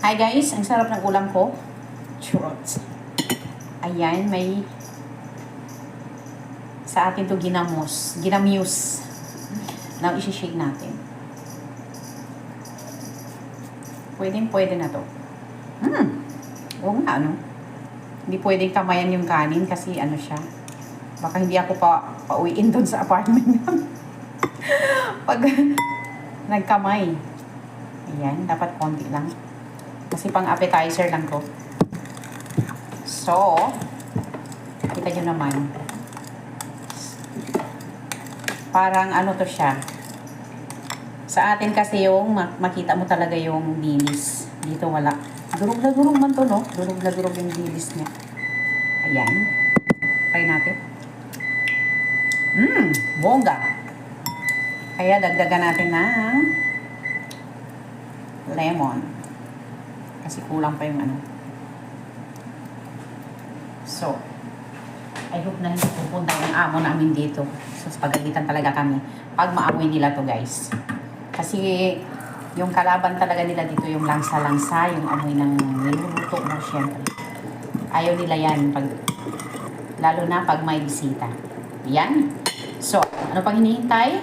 Hi guys, ang sarap ng ulam ko. Churros. Ayan, may sa atin to ginamuse na isi-shake natin. Pwede na to. Oo nga, ano? Hindi pwedeng kamayan yung kanin kasi ano siya. Baka hindi ako pauwiin doon sa apartment namin. Pag nagkamay. Ayan, dapat konti lang. Kasi pang appetizer lang ko. So, kita nyo naman. Parang ano to siya. Sa atin kasi yung makita mo talaga yung dilis. Dito wala. Durog na durog man to, no? Durog na durog yung dilis niya. Ayan. Try natin. Bongga. Kaya dagdagan natin ng lemon. Kasi kulang pa yung ano. So, I hope na hindi pupunta yung amo namin dito. So, pagalitan talaga kami. Pag maamoy nila to, guys. Kasi, yung kalaban talaga nila dito, yung langsa-langsa, yung amoy ng niluluto mo, syempre. Ayaw nila yan, lalo na pag may bisita. Yan. So, ano pang hinihintay?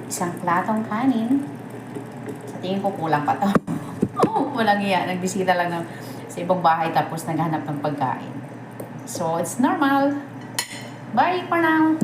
Isang platong kanin. Sa tingin ko, kulang pa to. Walang iya. Nagbisita lang sa ibang bahay tapos naghanap ng pagkain. So, it's normal. Bye for now.